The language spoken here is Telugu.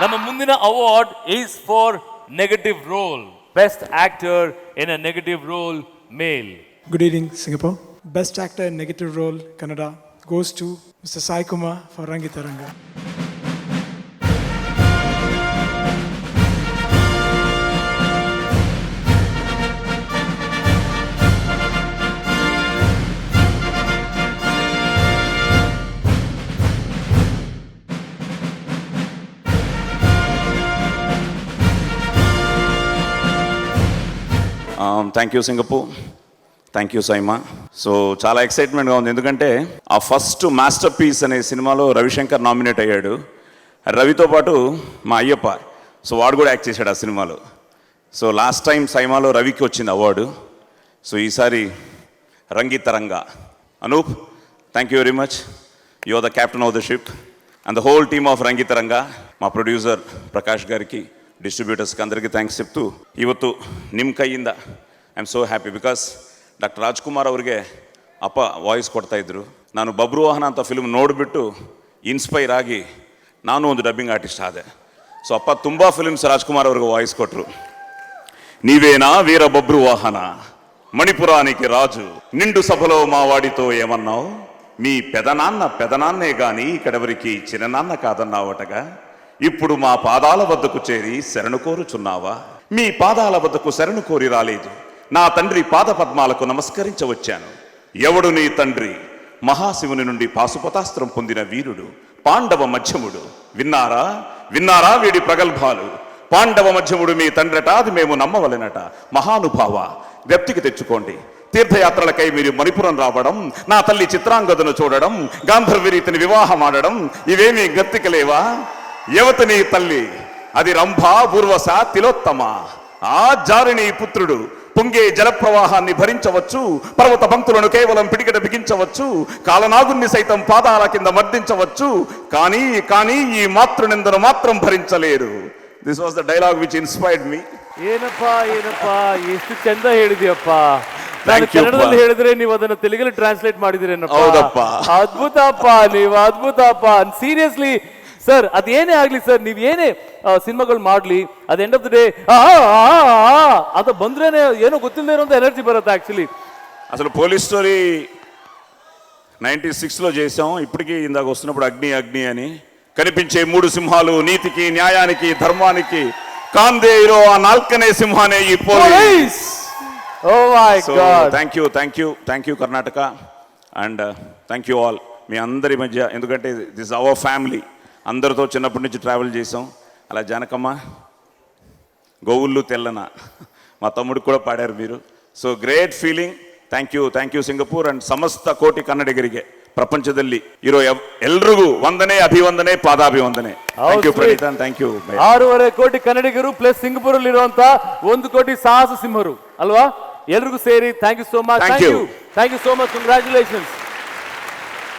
ನಮ್ಮ ಮುಂದಿನ award is for negative role, best actor in a negative role male. Good evening, Singapore. Best actor in negative role, Kannada, goes to Mr. Sai Kumar for Rangi Taranga. Thank you Singapore, thank you SIIMA. So చాలా ఎక్సైట్మెంట్గా ఉంది, ఎందుకంటే ఆ ఫస్ట్ మాస్టర్ పీస్ అనే సినిమాలో రవిశంకర్ నామినేట్ అయ్యాడు, రవితో పాటు మా అయ్యప్ప. సో వాడు కూడా యాక్ట్ చేశాడు ఆ సినిమాలో. సో లాస్ట్ టైం సైమాలో రవికి వచ్చింది అవార్డు. సో ఈసారి Rangitaranga. Anup, thank you very much. You are the captain of the ship and the whole team of Rangitaranga. మా ప్రొడ్యూసర్ ప్రకాష్ గారికి, డిస్ట్రిబ్యూటర్స్కి అందరికీ థ్ಯಾಂక్ಸ್ చెప్తూ, ಇವತ್ತು ನಿಮ್ಮ ಕೈಯಿಂದ I am so happy because doctor Rajkumar ಅವರಿಗೆ ಅಪ್ಪ ವಾಯ್ಸ್ ಕೊಡ್ತಾಯಿದ್ರು. ನಾನು ಬಬ್ರುವಾಹನ ಅಂತ ಫಿಲ್ಮ್ ನೋಡಿಬಿಟ್ಟು ಇನ್ಸ್ಪೈರ್ ಆಗಿ ನಾನು ಒಂದು ಡಬ್ಬಿಂಗ್ ಆರ್ಟಿಸ್ಟ್ ಆದೆ. ಸೊ ಅಪ್ಪ ತುಂಬ ಫಿಲ್ಮ್ಸ್ ರಾಜ್ಕುಮಾರ್ ಅವ್ರಿಗೆ ವಾಯ್ಸ್ ಕೊಟ್ಟರು. నీవేనా వీర బబ్రువాహన, మణిపురానికి రాజు, నిండు సభలో మా వాడితో ఏమన్నావు, మీ పెదనాన్నే గాని ఇక్కడెవరికి చిన్ననాన్న కాదన్నావటగా, ఇప్పుడు మా పాదాల వద్దకు చేరి శరణు కోరుచున్నావా, మీ పాదాల వద్దకు శరణు కోరి రాలేదు, నా తండ్రి పాద పద్మాలకు నమస్కరించవచ్చాను. ఎవడు నీ తండ్రి? మహాశివుని నుండి పాశుపతాస్త్రం పొందిన వీరుడు, పాండవ మధ్యముడు. విన్నారా విన్నారా వీడి ప్రగల్భాలు? పాండవ మధ్యముడు మీ తండ్రట, అది మేము నమ్మవలెనట. మహానుభావ, వ్యక్తికి తెచ్చుకోండి. తీర్థయాత్రలకై మీరు మణిపురం రావడం, నా తల్లి చిత్రాంగదను చూడడం, గాంధర్వరీతిని వివాహం ఆడడం, ఇవేమీ గత్తికలేవా? యువత నీ తల్లి, అది రంభా, ఊర్వశ, తిలోత్తమ. ఆ జారిణి పుత్రుడు పొంగే జలప్రవాహాన్ని భరించవచ్చు, పర్వత పంక్తులను కేవలం పిడికిట బిగించవచ్చు, కాలనాగుణ్ణి సైతం పాదాల కింద మర్దించవచ్చు, కానీ ఈ మాతృనిందను మాత్రం భరించలేరు. This was the dialogue which inspired me. ಏನಪ್ಪಾ ಎಷ್ಟು ಚಂದ ಹೇಳಿದ್ಯಪ್ಪ. ನಾನು ಕನ್ನಡದಲ್ಲಿ ಹೇಳಿದ್ರೆ ನೀವು ಅದನ್ನ ತೆಲುಗಲ್ಲಿ ಟ್ರಾನ್ಸ್ಲೇಟ್ ಮಾಡಿದಿರೇನಪ್ಪ. ಹೌದಪ್ಪ, ಅದ್ಭುತಪ್ಪ, ನೀವು ಅದ್ಭುತಪ್ಪ. ಸೀರಿಯಸ್ಲಿ ಸರ್, ಅದೇನೇ ಆಗ್ಲಿ ಸರ್, ನೀವ್ ಏನೇ ಸಿನಿಮಾಗಳು ಮಾಡ್ಲಿ, ಅದ್ ಎಂಡ್ ಆಫ್ ದ ಡೇ ಅದು ಬಂದ್ರೇನೆ ಏನೋ ಗೊತ್ತಿಲ್ಲದೆ ಇರೋಂಥ ಎನರ್ಜಿ ಬರುತ್ತೆ యాక్చువల్లీ. అసలు పోలీస్ స్టోరీ 96లో చేసాం. ఇప్పటికీ ఇందాక వస్తున్నప్పుడు అగ్ని అని కనిపించే మూడు సింహాలు, నీతికి, న్యాయానికి, ధర్మానికి కాందేలో ఆ నాల్కనే సింహానే ఈ police. Oh my god. Thank you Karnataka and thank you all. మీ అందరి మధ్య, ఎందుకంటే దిస్ అవర్ ఫ్యామిలీ, అందరితో చిన్నప్పటి నుంచి ట్రావెల్ చేసాం. అలా జానకమ్మ, గోవుళ్ళు తెల్లన, మా తమ్ముడికి కూడా పాడారు మీరు. So great feeling. Thank you Singapore and ಸಮಸ್ತ ಕೋಟಿ ಕನ್ನಡಿಗರಿಗೆ ಪ್ರಪಂಚದಲ್ಲಿ ಇರೋ ಎಲ್ರಿಗೂ ವಂದನೆ, ಅಭಿವಂದನೆ, ಪಾದಾಭಿವಂದನೆ. Thank you Praneeth, thank you. 6.5 ಕೋಟಿ ಕನ್ನಡಿಗರು ಪ್ಲಸ್ ಸಿಂಗಪೂರ್ ಅಲ್ಲಿ ಇರುವಂತ 1 ಕೋಟಿ ಸಾಹಸ ಸಿಂಹರು ಅಲ್ವಾ, ಎಲ್ರಿಗೂ ಸೇರಿ thank you so much. Thank you so much. Congratulations.